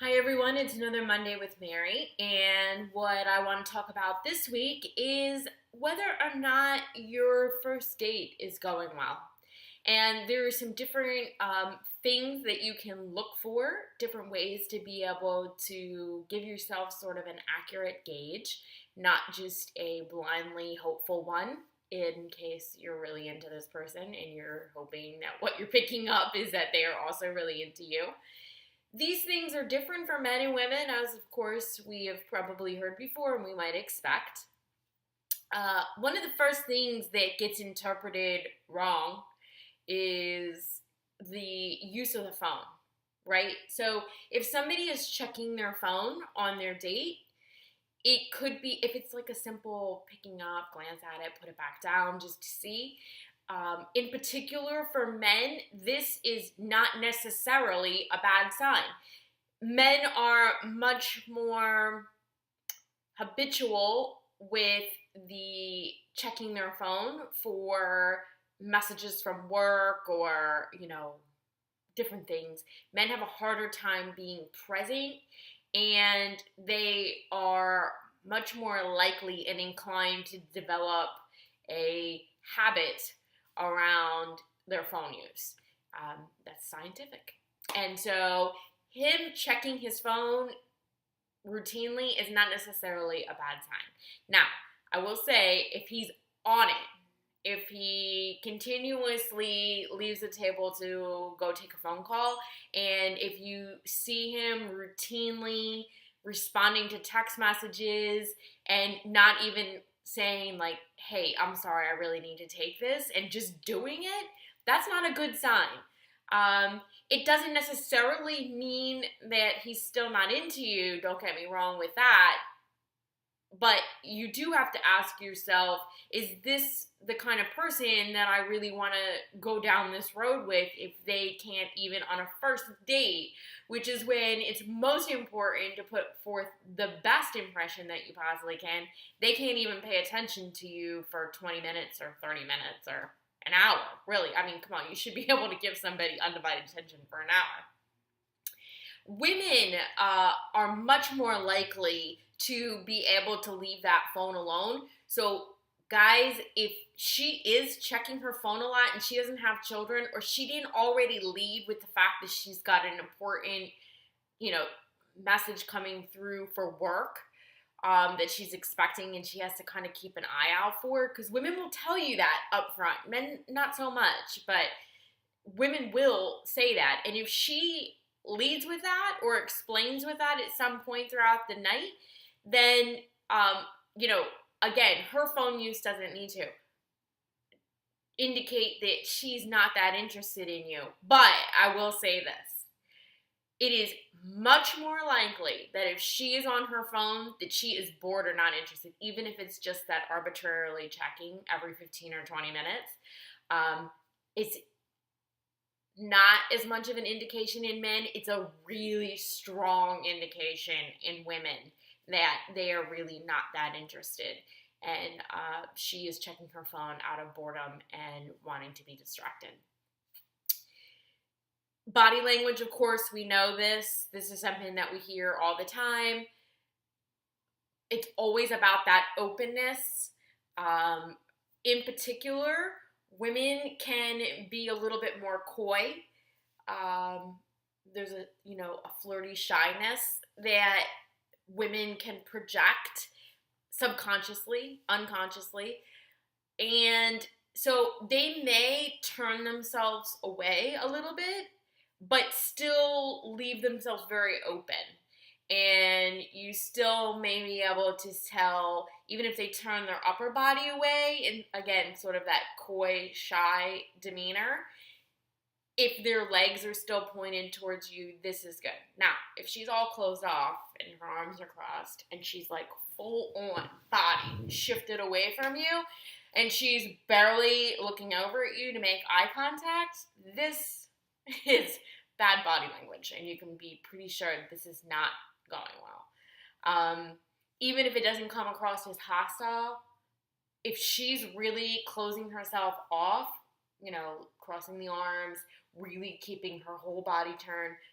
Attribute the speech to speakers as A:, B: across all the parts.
A: Hi everyone, it's another Monday with Mary, and what I want to talk about this week is whether or not your first date is going well. And there are some different things that you can look for, different ways to be able to give yourself sort of an accurate gauge, not just a blindly hopeful one. In case you're really into this person and you're hoping that what you're picking up is that they are also really into you. These things are different for men and women, as of course we have probably heard before and we might expect. One of the first things that gets interpreted wrong is the use of the phone, right? So if somebody is checking their phone on their date, it could be, if it's like a simple picking up, glance at it, put it back down just to see. In particular, for men, this is not necessarily a bad sign. Men are much more habitual with the checking their phone for messages from work or, different things. Men have a harder time being present, and they are much more likely and inclined to develop a habit around their phone use. That's scientific. And so, him checking his phone routinely is not necessarily a bad sign. Now, I will say, if he's on it, if he continuously leaves the table to go take a phone call, and if you see him routinely responding to text messages and not even saying, like, hey, I'm sorry, I really need to take this, and just doing it, that's not a good sign. It doesn't necessarily mean that he's still not into you, don't get me wrong with that, but you do have to ask yourself, is this the kind of person that I really want to go down this road with if they can't even on a first date, which is when it's most important to put forth the best impression that you possibly can. They can't even pay attention to you for 20 minutes or 30 minutes or an hour, really. I mean, come on, you should be able to give somebody undivided attention for an hour. Women are much more likely to be able to leave that phone alone. So, guys, if she is checking her phone a lot and she doesn't have children, or she didn't already lead with the fact that she's got an important, message coming through for work, that she's expecting and she has to kind of keep an eye out for, because women will tell you that up front. Men, not so much, but women will say that. And if she leads with that or explains with that at some point throughout the night, then, again, her phone use doesn't need to indicate that she's not that interested in you. But I will say this. It is much more likely that if she is on her phone, that she is bored or not interested, even if it's just that arbitrarily checking every 15 or 20 minutes. It's not as much of an indication in men. It's a really strong indication in women that they are really not that interested. And she is checking her phone out of boredom and wanting to be distracted. Body language, of course, we know this. This is something that we hear all the time. It's always about that openness. In particular, women can be a little bit more coy. There's a flirty shyness that women can project subconsciously, unconsciously. And so they may turn themselves away a little bit, but still leave themselves very open. And you still may be able to tell, even if they turn their upper body away, and again, sort of that coy, shy demeanor, if their legs are still pointed towards you, this is good. Now, if she's all closed off and her arms are crossed and she's like full on body shifted away from you and she's barely looking over at you to make eye contact, this is bad body language, and you can be pretty sure this is not going well. Even if it doesn't come across as hostile, if she's really closing herself off, crossing the arms, really keeping her whole body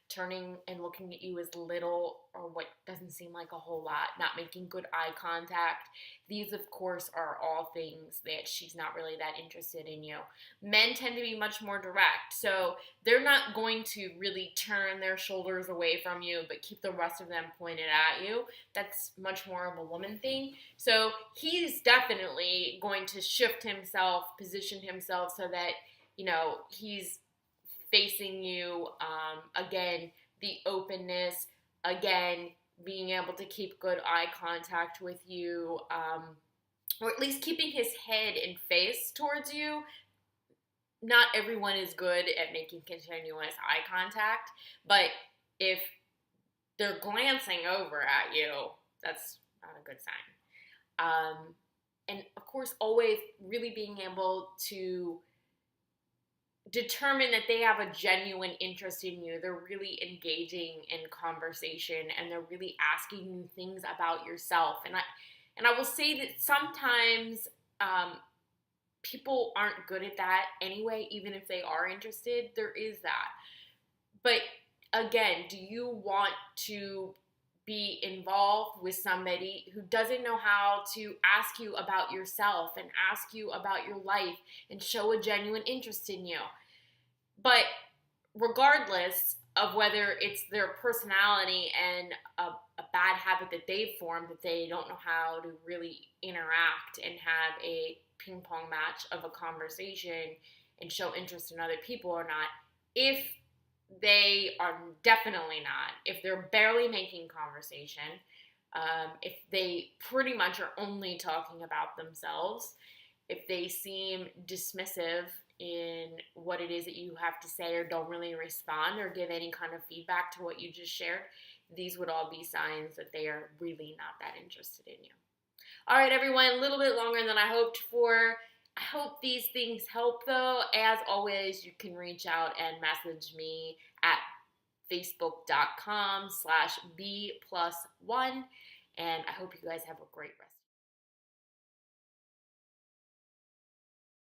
A: turning and looking at you as little or what doesn't seem like a whole lot, not making good eye contact. These, of course, are all things that she's not really that interested in you. Men tend to be much more direct, so they're not going to really turn their shoulders away from you but keep the rest of them pointed at you. That's much more of a woman thing. So he's definitely going to shift himself, position himself so that, he's facing you. Again, the openness, again, being able to keep good eye contact with you, or at least keeping his head and face towards you. Not everyone is good at making continuous eye contact, but if they're glancing over at you, that's not a good sign. And of course, always really being able to determine that they have a genuine interest in you. They're really engaging in conversation and they're really asking you things about yourself. And I will say that sometimes people aren't good at that anyway, even if they are interested. There is that. But again, do you want to be involved with somebody who doesn't know how to ask you about yourself and ask you about your life and show a genuine interest in you? But regardless of whether it's their personality and a bad habit that they've formed, that they don't know how to really interact and have a ping pong match of a conversation and show interest in other people or not, if they are definitely not, if they're barely making conversation, if they pretty much are only talking about themselves, if they seem dismissive in what it is that you have to say or don't really respond or give any kind of feedback to what you just shared, these would all be signs that they are really not that interested in you. All right, everyone, a little bit longer than I hoped for. I hope these things help, though. As always, you can reach out and message me at facebook.com/B+1. And I hope you guys have a great rest.